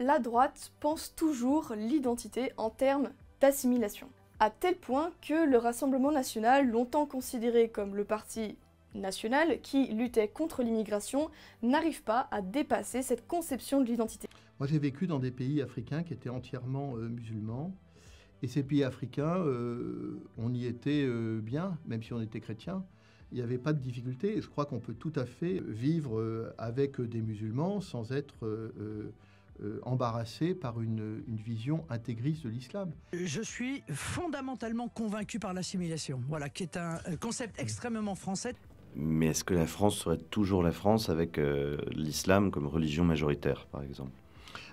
la droite pense toujours l'identité en termes d'assimilation. À tel point que le Rassemblement national, longtemps considéré comme le parti national qui luttait contre l'immigration, n'arrive pas à dépasser cette conception de l'identité. Moi j'ai vécu dans des pays africains qui étaient entièrement musulmans. Et ces pays africains, on y était bien, même si on était chrétien. Il n'y avait pas de difficulté. Et je crois qu'on peut tout à fait vivre avec des musulmans sans être embarrassé par une vision intégriste de l'islam. Je suis fondamentalement convaincu par l'assimilation, voilà, qui est un concept extrêmement français. Mais est-ce que la France serait toujours la France avec l'islam comme religion majoritaire, par exemple ?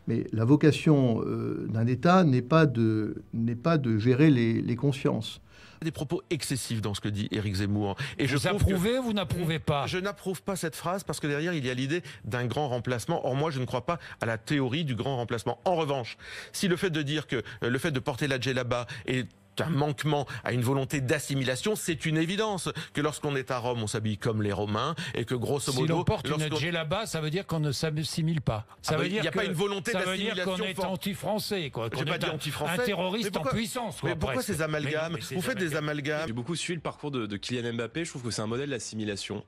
Mais la vocation d'un État n'est pas de gérer les consciences. Il y a des propos excessifs dans ce que dit Éric Zemmour. Et vous approuvez ou vous n'approuvez pas? Je n'approuve pas cette phrase parce que derrière, il y a l'idée d'un grand remplacement. Or, moi, je ne crois pas à la théorie du grand remplacement. En revanche, si le fait de dire que le fait de porter la djellaba est un manquement à une volonté d'assimilation, c'est une évidence que lorsqu'on est à Rome, on s'habille comme les Romains et que grosso modo... Si l'on porte une djellaba, ça veut dire qu'on ne s'assimile pas. Ça veut dire il n'y a pas une volonté d'assimilation. Ça veut dire qu'on est anti-français, quoi. J'ai pas dit anti-français. Un terroriste en puissance, quoi. Mais pourquoi ces amalgames? Vous faites des amalgames. J'ai beaucoup suivi le parcours de Kylian Mbappé. Je trouve que c'est un modèle d'assimilation,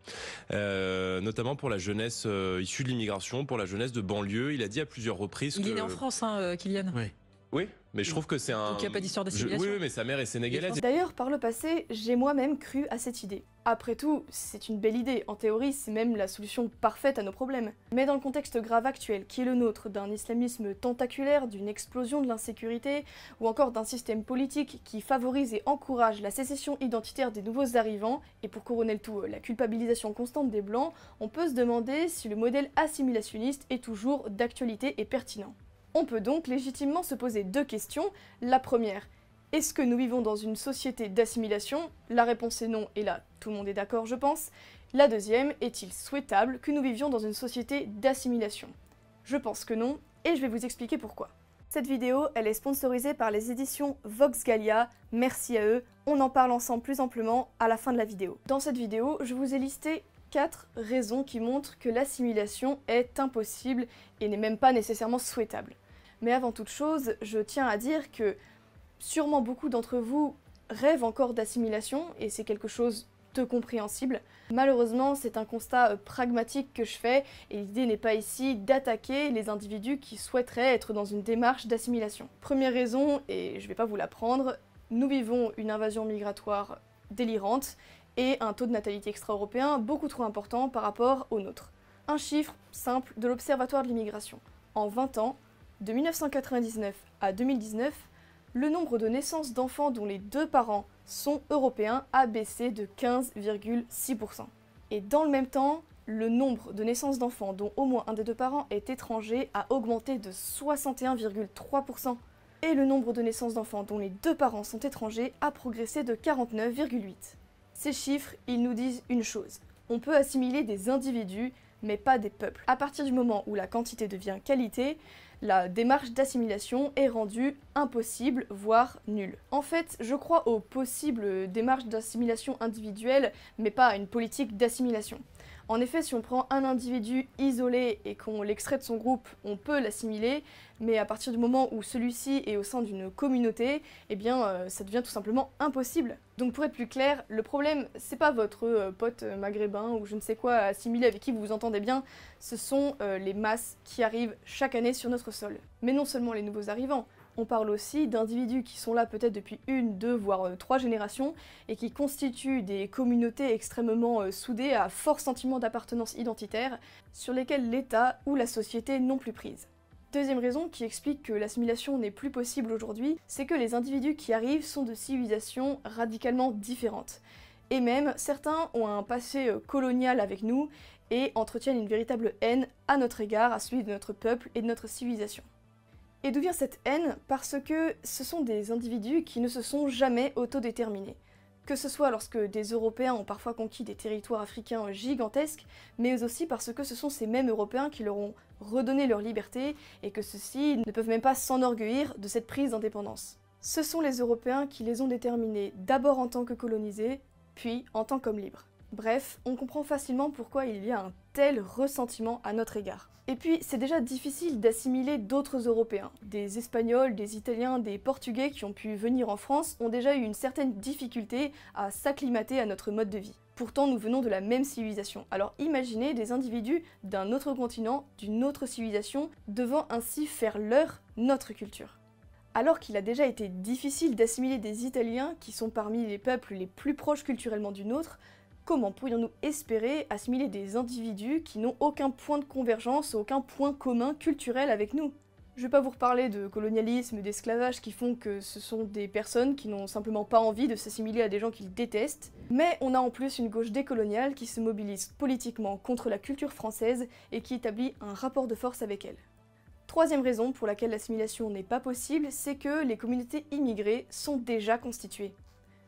notamment pour la jeunesse issue de l'immigration, pour la jeunesse de banlieue. Il a dit à plusieurs reprises Il est né en France, hein, Kylian. Oui. Oui, mais je trouve que c'est un... Donc il n'y a pas d'histoire d'assimilation. Oui, mais sa mère est sénégalaise. D'ailleurs, par le passé, j'ai moi-même cru à cette idée. Après tout, c'est une belle idée, en théorie c'est même la solution parfaite à nos problèmes. Mais dans le contexte grave actuel, qui est le nôtre, d'un islamisme tentaculaire, d'une explosion de l'insécurité, ou encore d'un système politique qui favorise et encourage la sécession identitaire des nouveaux arrivants, et pour couronner le tout, la culpabilisation constante des Blancs, on peut se demander si le modèle assimilationniste est toujours d'actualité et pertinent. On peut donc légitimement se poser deux questions. La première, est-ce que nous vivons dans une société d'assimilation? La réponse est non, et là, tout le monde est d'accord, je pense. La deuxième, est-il souhaitable que nous vivions dans une société d'assimilation? Je pense que non, et je vais vous expliquer pourquoi. Cette vidéo, elle est sponsorisée par les éditions Vox Gallia, merci à eux, on en parle ensemble plus amplement à la fin de la vidéo. Dans cette vidéo, je vous ai listé 4 raisons qui montrent que l'assimilation est impossible et n'est même pas nécessairement souhaitable. Mais avant toute chose, je tiens à dire que sûrement beaucoup d'entre vous rêvent encore d'assimilation et c'est quelque chose de compréhensible. Malheureusement, c'est un constat pragmatique que je fais et l'idée n'est pas ici d'attaquer les individus qui souhaiteraient être dans une démarche d'assimilation. Première raison, et je vais pas vous l'apprendre, nous vivons une invasion migratoire délirante et un taux de natalité extra-européen beaucoup trop important par rapport au nôtre. Un chiffre simple de l'Observatoire de l'immigration. En 20 ans, de 1999 à 2019, le nombre de naissances d'enfants dont les deux parents sont européens a baissé de 15,6%. Et dans le même temps, le nombre de naissances d'enfants dont au moins un des deux parents est étranger a augmenté de 61,3%. Et le nombre de naissances d'enfants dont les deux parents sont étrangers a progressé de 49,8%. Ces chiffres, ils nous disent une chose. On peut assimiler des individus, mais pas des peuples. À partir du moment où la quantité devient qualité, la démarche d'assimilation est rendue impossible, voire nulle. En fait, je crois aux possibles démarches d'assimilation individuelle, mais pas à une politique d'assimilation. En effet, si on prend un individu isolé et qu'on l'extrait de son groupe, on peut l'assimiler, mais à partir du moment où celui-ci est au sein d'une communauté, eh bien ça devient tout simplement impossible. Donc pour être plus clair, le problème, c'est pas votre pote maghrébin ou je ne sais quoi assimilé avec qui vous vous entendez bien, ce sont les masses qui arrivent chaque année sur notre sol. Mais non seulement les nouveaux arrivants, on parle aussi d'individus qui sont là peut-être depuis 1, 2, voire 3 générations et qui constituent des communautés extrêmement soudées à fort sentiment d'appartenance identitaire sur lesquelles l'État ou la société n'ont plus prise. Deuxième raison qui explique que l'assimilation n'est plus possible aujourd'hui, c'est que les individus qui arrivent sont de civilisations radicalement différentes. Et même, certains ont un passé colonial avec nous et entretiennent une véritable haine à notre égard, à celui de notre peuple et de notre civilisation. Et d'où vient cette haine? Parce que ce sont des individus qui ne se sont jamais autodéterminés. Que ce soit lorsque des Européens ont parfois conquis des territoires africains gigantesques, mais aussi parce que ce sont ces mêmes Européens qui leur ont redonné leur liberté et que ceux-ci ne peuvent même pas s'enorgueillir de cette prise d'indépendance. Ce sont les Européens qui les ont déterminés d'abord en tant que colonisés, puis en tant qu'hommes libres. Bref, on comprend facilement pourquoi il y a un tel ressentiment à notre égard. Et puis, c'est déjà difficile d'assimiler d'autres Européens. Des Espagnols, des Italiens, des Portugais qui ont pu venir en France ont déjà eu une certaine difficulté à s'acclimater à notre mode de vie. Pourtant, nous venons de la même civilisation. Alors imaginez des individus d'un autre continent, d'une autre civilisation, devant ainsi faire notre culture. Alors qu'il a déjà été difficile d'assimiler des Italiens qui sont parmi les peuples les plus proches culturellement du nôtre, comment pourrions-nous espérer assimiler des individus qui n'ont aucun point de convergence, aucun point commun culturel avec nous? Je vais pas vous reparler de colonialisme, d'esclavage qui font que ce sont des personnes qui n'ont simplement pas envie de s'assimiler à des gens qu'ils détestent, mais on a en plus une gauche décoloniale qui se mobilise politiquement contre la culture française et qui établit un rapport de force avec elle. Troisième raison pour laquelle l'assimilation n'est pas possible, c'est que les communautés immigrées sont déjà constituées.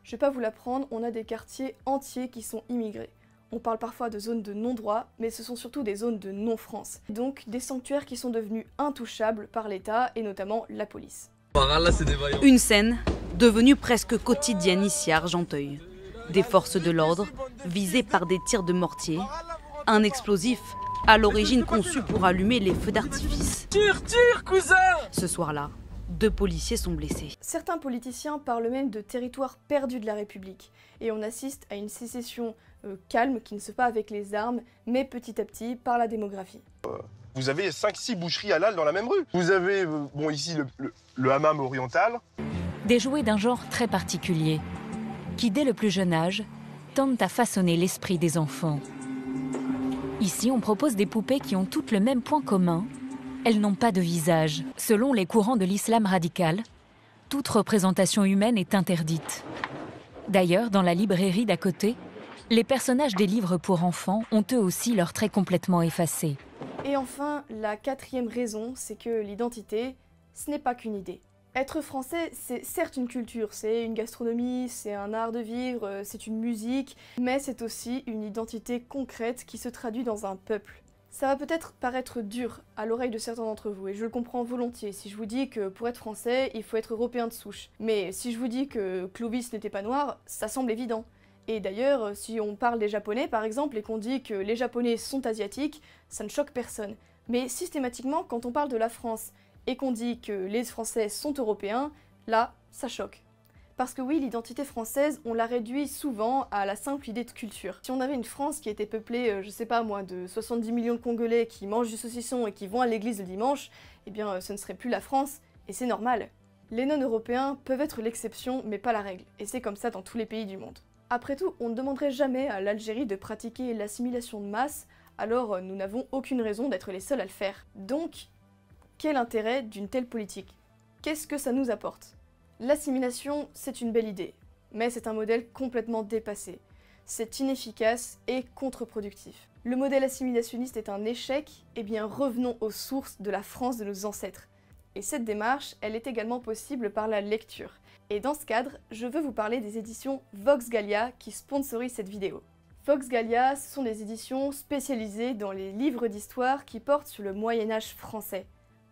Je vais pas vous l'apprendre, on a des quartiers entiers qui sont immigrés. On parle parfois de zones de non-droit, mais ce sont surtout des zones de non-France. Donc des sanctuaires qui sont devenus intouchables par l'État et notamment la police. Une scène devenue presque quotidienne ici à Argenteuil. Des forces de l'ordre visées par des tirs de mortier. Un explosif à l'origine conçu pour allumer les feux d'artifice. Tire, cousin! Ce soir-là, 2 policiers sont blessés. Certains politiciens parlent même de territoire perdu de la République, et on assiste à une sécession calme qui ne se fait pas avec les armes, mais petit à petit par la démographie. Vous avez 5-6 boucheries halal dans la même rue. Vous avez ici le hammam oriental. Des jouets d'un genre très particulier, qui dès le plus jeune âge, tendent à façonner l'esprit des enfants. Ici, on propose des poupées qui ont toutes le même point commun. Elles n'ont pas de visage. Selon les courants de l'islam radical, toute représentation humaine est interdite. D'ailleurs, dans la librairie d'à côté, les personnages des livres pour enfants ont eux aussi leurs traits complètement effacés. Et enfin, la 4e raison, c'est que l'identité, ce n'est pas qu'une idée. Être français, c'est certes une culture, c'est une gastronomie, c'est un art de vivre, c'est une musique, mais c'est aussi une identité concrète qui se traduit dans un peuple. Ça va peut-être paraître dur à l'oreille de certains d'entre vous, et je le comprends volontiers si je vous dis que pour être français, il faut être européen de souche. Mais si je vous dis que Clovis n'était pas noir, ça semble évident. Et d'ailleurs, si on parle des Japonais par exemple, et qu'on dit que les Japonais sont asiatiques, ça ne choque personne. Mais systématiquement, quand on parle de la France, et qu'on dit que les Français sont européens, là, ça choque. Parce que oui, l'identité française, on la réduit souvent à la simple idée de culture. Si on avait une France qui était peuplée, je sais pas moi, de 70 millions de Congolais qui mangent du saucisson et qui vont à l'église le dimanche, eh bien ce ne serait plus la France, et c'est normal. Les non-européens peuvent être l'exception, mais pas la règle, et c'est comme ça dans tous les pays du monde. Après tout, on ne demanderait jamais à l'Algérie de pratiquer l'assimilation de masse, alors nous n'avons aucune raison d'être les seuls à le faire. Donc, quel intérêt d'une telle politique? Qu'est-ce que ça nous apporte? L'assimilation, c'est une belle idée, mais c'est un modèle complètement dépassé. C'est inefficace et contre-productif. Le modèle assimilationniste est un échec, et bien revenons aux sources de la France de nos ancêtres. Et cette démarche, elle est également possible par la lecture. Et dans ce cadre, je veux vous parler des éditions Vox Gallia qui sponsorisent cette vidéo. Vox Gallia, ce sont des éditions spécialisées dans les livres d'histoire qui portent sur le Moyen-Âge français.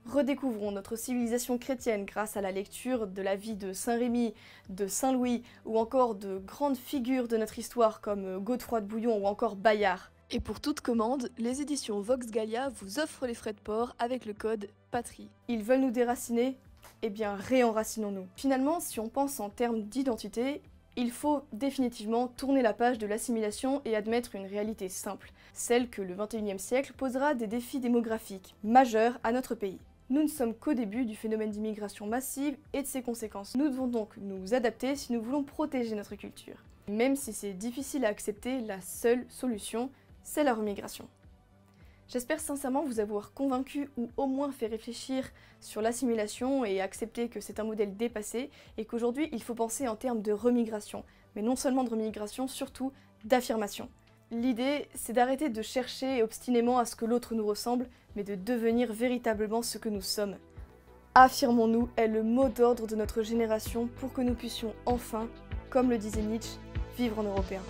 Redécouvrons notre civilisation chrétienne grâce à la lecture de la vie de Saint-Rémy, de Saint-Louis ou encore de grandes figures de notre histoire comme Godefroy de Bouillon ou encore Bayard. Et pour toute commande, les éditions Vox Gallia vous offrent les frais de port avec le code PATRIE. Ils veulent nous déraciner? Eh bien réenracinons-nous. Finalement, si on pense en termes d'identité, il faut définitivement tourner la page de l'assimilation et admettre une réalité simple, celle que le XXIe siècle posera des défis démographiques majeurs à notre pays. Nous ne sommes qu'au début du phénomène d'immigration massive et de ses conséquences. Nous devons donc nous adapter si nous voulons protéger notre culture. Même si c'est difficile à accepter, la seule solution, c'est la remigration. J'espère sincèrement vous avoir convaincu ou au moins fait réfléchir sur l'assimilation et accepter que c'est un modèle dépassé et qu'aujourd'hui il faut penser en termes de remigration. Mais non seulement de remigration, surtout d'affirmation. L'idée, c'est d'arrêter de chercher obstinément à ce que l'autre nous ressemble, mais de devenir véritablement ce que nous sommes. Affirmons-nous est le mot d'ordre de notre génération pour que nous puissions enfin, comme le disait Nietzsche, vivre en européen.